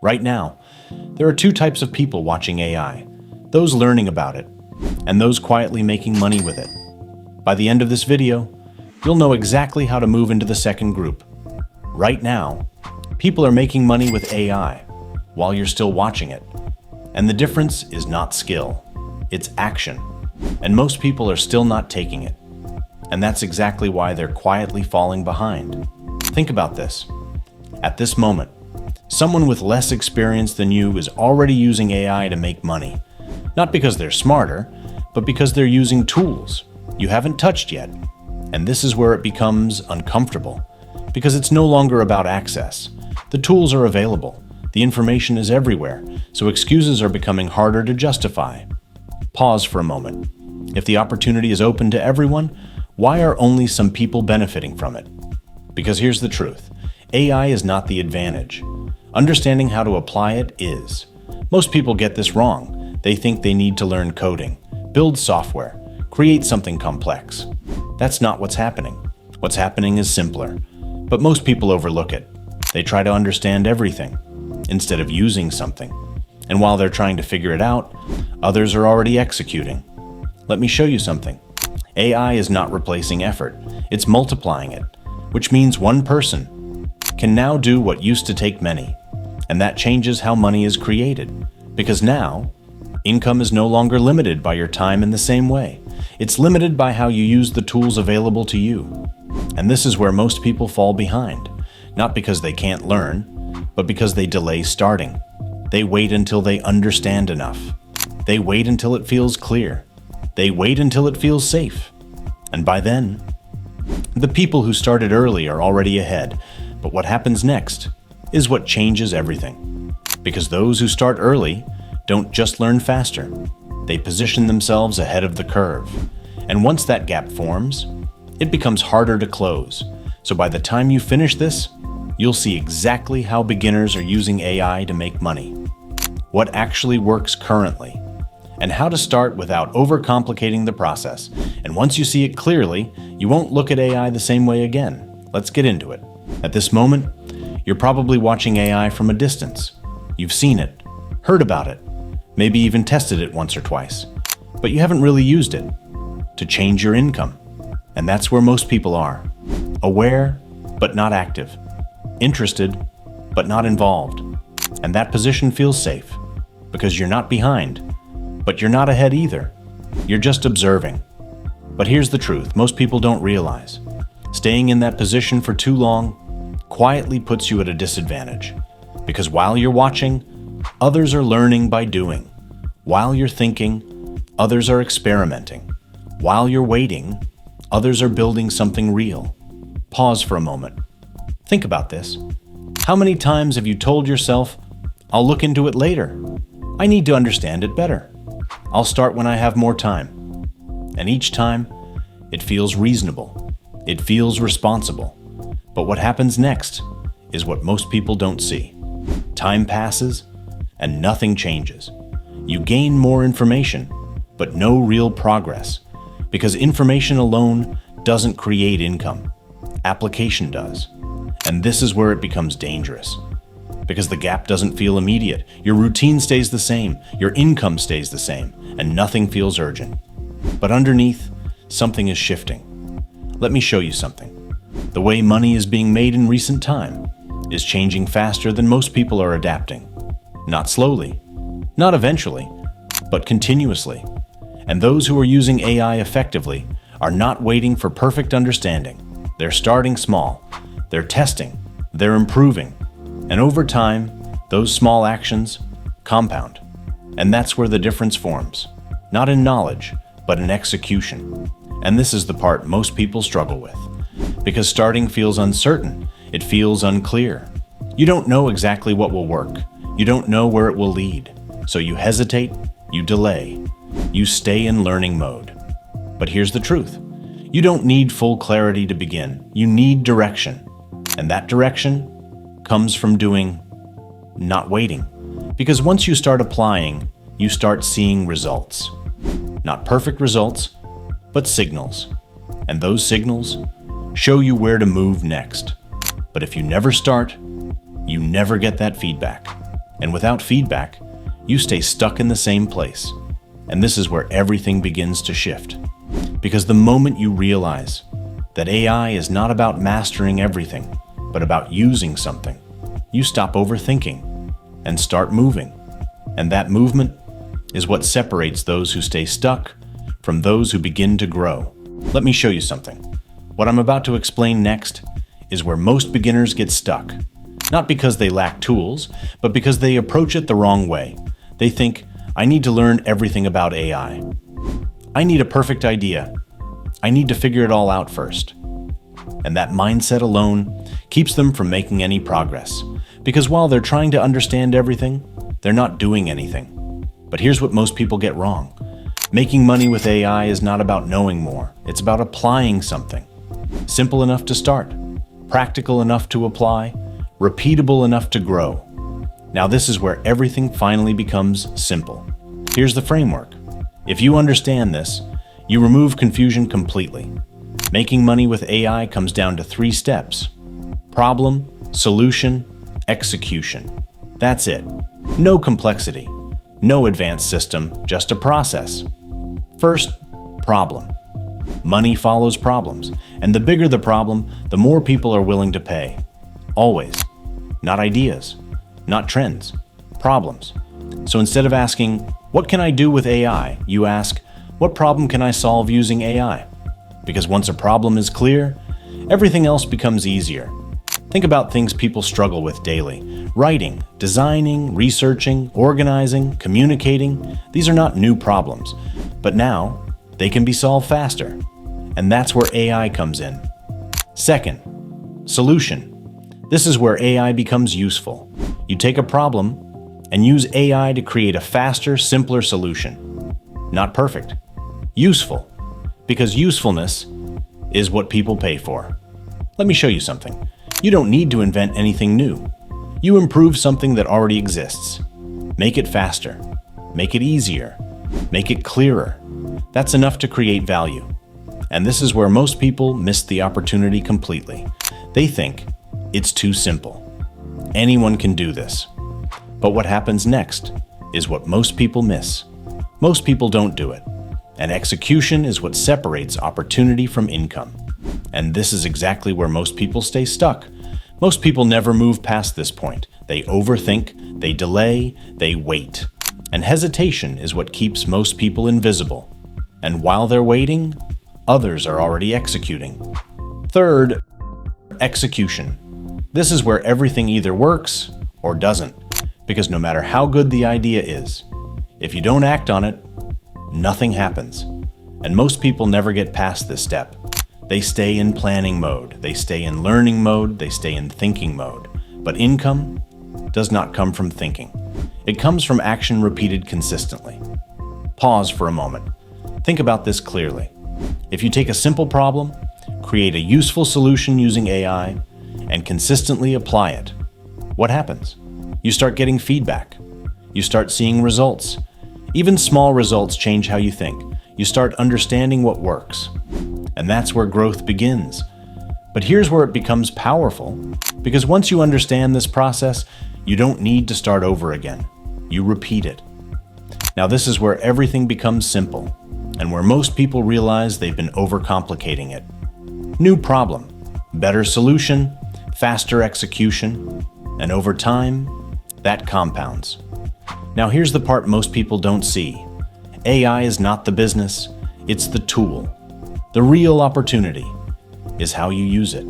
Right now, there are two types of people watching AI: those learning about it, and those quietly making money with it. By the end of this video, you'll know exactly how to move into the second group. Right now, people are making money with AI while you're still watching it. And the difference is not skill, it's action. And most people are still not taking it. And that's exactly why they're quietly falling behind. Think about this. At this moment, someone with less experience than you is already using AI to make money. Not because they're smarter, but because they're using tools you haven't touched yet. And this is where it becomes uncomfortable, because it's no longer about access. The tools are available, the information is everywhere, so excuses are becoming harder to justify. Pause for a moment. If the opportunity is open to everyone, why are only some people benefiting from it? Because here's the truth. AI is not the advantage. Understanding how to apply it is. Most people get this wrong. They think they need to learn coding, build software, create something complex. That's not what's happening. What's happening is simpler. But most people overlook it. They try to understand everything instead of using something. And while they're trying to figure it out, others are already executing. Let me show you something. AI is not replacing effort. It's multiplying it, which means one person can now do what used to take many. And that changes how money is created. Because now, income is no longer limited by your time in the same way. It's limited by how you use the tools available to you. And this is where most people fall behind. Not because they can't learn, but because they delay starting. They wait until they understand enough. They wait until it feels clear. They wait until it feels safe. And by then, the people who started early are already ahead. But what happens next is what changes everything. Because those who start early don't just learn faster. They position themselves ahead of the curve. And once that gap forms, it becomes harder to close. So by the time you finish this, you'll see exactly how beginners are using AI to make money, what actually works currently, and how to start without overcomplicating the process. And once you see it clearly, you won't look at AI the same way again. Let's get into it. At this moment, you're probably watching AI from a distance. You've seen it, heard about it, maybe even tested it once or twice, but you haven't really used it to change your income. And that's where most people are. Aware, but not active. Interested, but not involved. And that position feels safe, because you're not behind, but you're not ahead either. You're just observing. But here's the truth most people don't realize. Staying in that position for too long quietly puts you at a disadvantage. Because while you're watching, others are learning by doing. While you're thinking, others are experimenting. While you're waiting, others are building something real. Pause for a moment. Think about this. How many times have you told yourself, I'll look into it later. I need to understand it better. I'll start when I have more time. And each time, it feels reasonable. It feels responsible. But what happens next is what most people don't see. Time passes, and nothing changes. You gain more information, but no real progress. Because information alone doesn't create income. Application does. And this is where it becomes dangerous. Because the gap doesn't feel immediate. Your routine stays the same. Your income stays the same. And nothing feels urgent. But underneath, something is shifting. Let me show you something. The way money is being made in recent time is changing faster than most people are adapting. Not slowly, not eventually, but continuously. And those who are using AI effectively are not waiting for perfect understanding. They're starting small. They're testing. They're improving. And over time, those small actions compound. And that's where the difference forms. Not in knowledge, but in execution. And this is the part most people struggle with. Because starting feels uncertain. It feels unclear. You don't know exactly what will work. You don't know where it will lead. So you hesitate, you delay, you stay in learning mode. But here's the truth. You don't need full clarity to begin. You need direction. And that direction comes from doing, not waiting. Because once you start applying, you start seeing results. Not perfect results, but signals. And those signals show you where to move next. But if you never start, you never get that feedback. And without feedback, you stay stuck in the same place. And this is where everything begins to shift. Because the moment you realize that AI is not about mastering everything, but about using something, you stop overthinking and start moving. And that movement is what separates those who stay stuck from those who begin to grow. Let me show you something. What I'm about to explain next is where most beginners get stuck. Not because they lack tools, but because they approach it the wrong way. They think, I need to learn everything about AI. I need a perfect idea. I need to figure it all out first. And that mindset alone keeps them from making any progress. Because while they're trying to understand everything, they're not doing anything. But here's what most people get wrong. Making money with AI is not about knowing more. It's about applying something. Simple enough to start, practical enough to apply, repeatable enough to grow. Now this is where everything finally becomes simple. Here's the framework. If you understand this, you remove confusion completely. Making money with AI comes down to 3 steps: problem, solution, execution. That's it. No complexity, no advanced system, just a process. First, problem. Money follows problems, and the bigger the problem, the more people are willing to pay. Always. Not ideas, not trends, problems. So instead of asking, what can I do with AI? You ask, what problem can I solve using AI? Because once a problem is clear, everything else becomes easier. Think about things people struggle with daily. Writing, designing, researching, organizing, communicating. These are not new problems, but now they can be solved faster. And that's where AI comes in. Second, solution. This is where AI becomes useful. You take a problem and use AI to create a faster, simpler solution. Not perfect. Useful. Because usefulness is what people pay for. Let me show you something. You don't need to invent anything new. You improve something that already exists. Make it faster. Make it easier. Make it clearer. That's enough to create value. And this is where most people miss the opportunity completely. They think it's too simple. Anyone can do this. But what happens next is what most people miss. Most people don't do it. And execution is what separates opportunity from income. And this is exactly where most people stay stuck. Most people never move past this point. They overthink, they delay, they wait. And hesitation is what keeps most people invisible. And while they're waiting, others are already executing. Third, execution. This is where everything either works or doesn't. Because no matter how good the idea is, if you don't act on it, nothing happens. And most people never get past this step. They stay in planning mode, they stay in learning mode, they stay in thinking mode. But income does not come from thinking. It comes from action repeated consistently. Pause for a moment. Think about this clearly. If you take a simple problem, create a useful solution using AI, and consistently apply it, what happens? You start getting feedback. You start seeing results. Even small results change how you think. You start understanding what works. And that's where growth begins. But here's where it becomes powerful, because once you understand this process, you don't need to start over again. You repeat it. Now this is where everything becomes simple, and where most people realize they've been overcomplicating it. New problem, better solution, faster execution, and over time, that compounds. Now here's the part most people don't see. AI is not the business, it's the tool. The real opportunity is how you use it,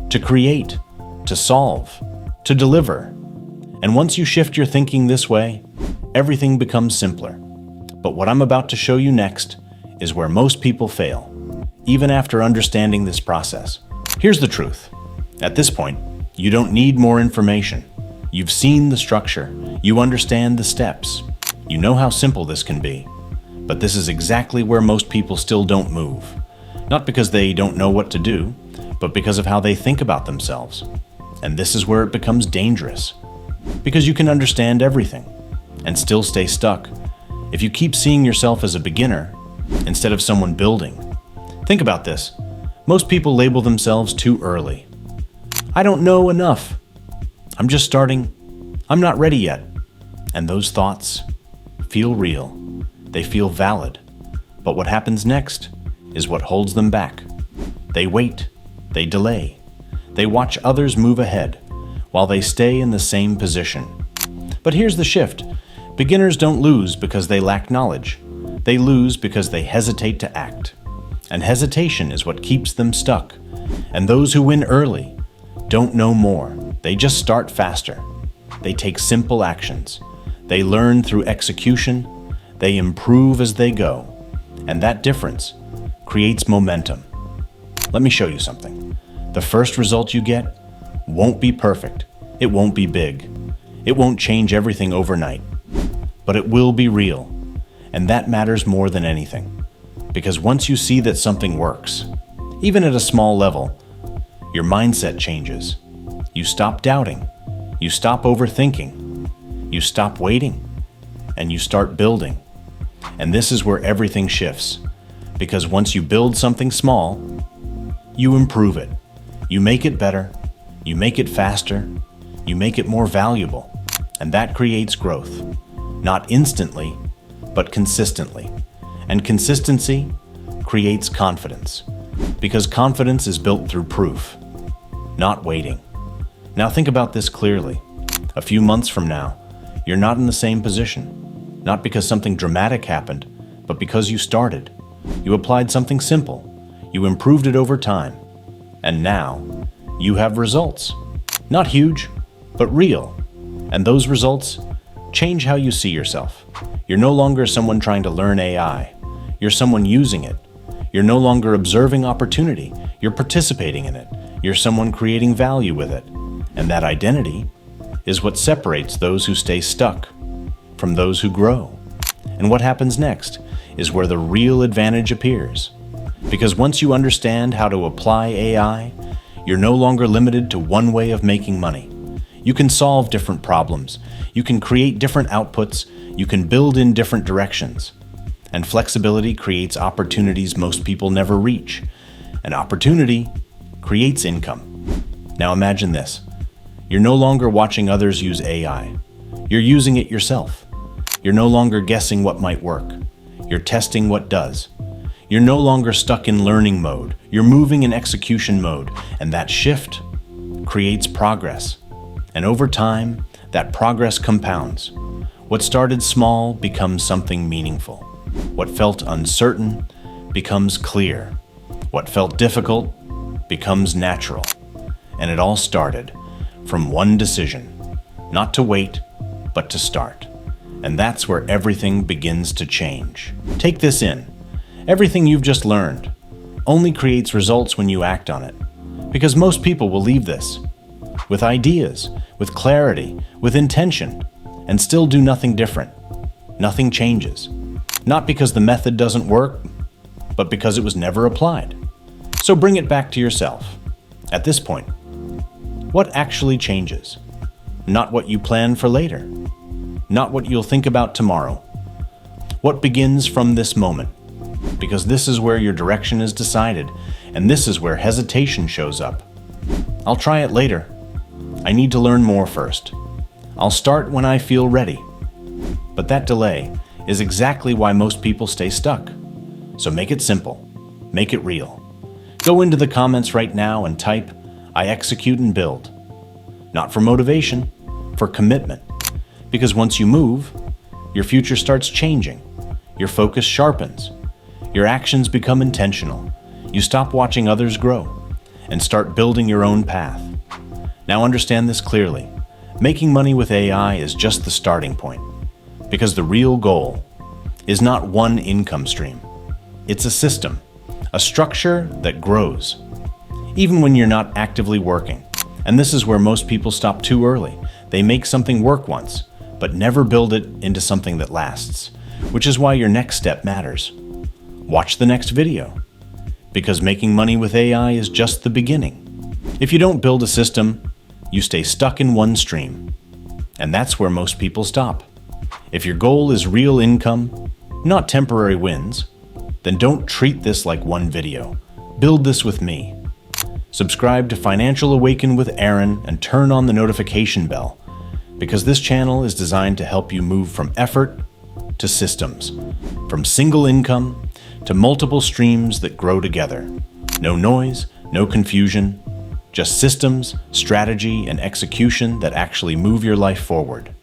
to create, to solve, to deliver. And once you shift your thinking this way, everything becomes simpler. But what I'm about to show you next is where most people fail, even after understanding this process. Here's the truth. At this point, you don't need more information. You've seen the structure. You understand the steps. You know how simple this can be. But this is exactly where most people still don't move. Not because they don't know what to do, but because of how they think about themselves. And this is where it becomes dangerous. Because you can understand everything and still stay stuck if you keep seeing yourself as a beginner instead of someone building. Think about this. Most people label themselves too early. I don't know enough. I'm just starting. I'm not ready yet. And those thoughts feel real. They feel valid. But what happens next is what holds them back. They wait. They delay. They watch others move ahead while they stay in the same position. But here's the shift. Beginners don't lose because they lack knowledge. They lose because they hesitate to act. And hesitation is what keeps them stuck. And those who win early don't know more. They just start faster. They take simple actions. They learn through execution. They improve as they go. And that difference creates momentum. Let me show you something. The first result you get won't be perfect. It won't be big. It won't change everything overnight. But it will be real. And that matters more than anything. Because once you see that something works, even at a small level, your mindset changes. You stop doubting. You stop overthinking. You stop waiting. And you start building. And this is where everything shifts. Because once you build something small, you improve it. You make it better. You make it faster. You make it more valuable. And that creates growth. Not instantly, but consistently. And consistency creates confidence. Because confidence is built through proof, not waiting. Now think about this clearly. A few months from now, you're not in the same position. Not because something dramatic happened, but because you started. You applied something simple. You improved it over time. And now, you have results. Not huge, but real. And those results change how you see yourself. You're no longer someone trying to learn AI. You're someone using it. You're no longer observing opportunity. You're participating in it. You're someone creating value with it. And that identity is what separates those who stay stuck from those who grow. And what happens next is where the real advantage appears. Because once you understand how to apply AI, you're no longer limited to one way of making money. You can solve different problems. You can create different outputs. You can build in different directions. And flexibility creates opportunities most people never reach. And opportunity creates income. Now imagine this. You're no longer watching others use AI. You're using it yourself. You're no longer guessing what might work. You're testing what does. You're no longer stuck in learning mode. You're moving in execution mode. And that shift creates progress. And over time, that progress compounds. What started small becomes something meaningful. What felt uncertain becomes clear. What felt difficult becomes natural. And it all started from one decision, not to wait, but to start. And that's where everything begins to change. Take this in. Everything you've just learned only creates results when you act on it. Because most people will leave this with ideas, with clarity, with intention, and still do nothing different. Nothing changes. Not because the method doesn't work, but because it was never applied. So bring it back to yourself. At this point, what actually changes? Not what you plan for later. Not what you'll think about tomorrow. What begins from this moment? Because this is where your direction is decided, and this is where hesitation shows up. I'll try it later. I need to learn more first. I'll start when I feel ready. But that delay is exactly why most people stay stuck. So make it simple. Make it real. Go into the comments right now and type, "I execute and build." Not for motivation, for commitment. Because once you move, your future starts changing. Your focus sharpens. Your actions become intentional. You stop watching others grow and start building your own path. Now understand this clearly. Making money with AI is just the starting point. Because the real goal is not one income stream. It's a system, a structure that grows, even when you're not actively working. And this is where most people stop too early. They make something work once, but never build it into something that lasts, which is why your next step matters. Watch the next video, because making money with AI is just the beginning. If you don't build a system, you stay stuck in one stream. And that's where most people stop. If your goal is real income, not temporary wins, then don't treat this like one video. Build this with me. Subscribe to Financial Awaken with Aaron and turn on the notification bell because this channel is designed to help you move from effort to systems, from single income to multiple streams that grow together. No noise, no confusion, just systems, strategy, and execution that actually move your life forward.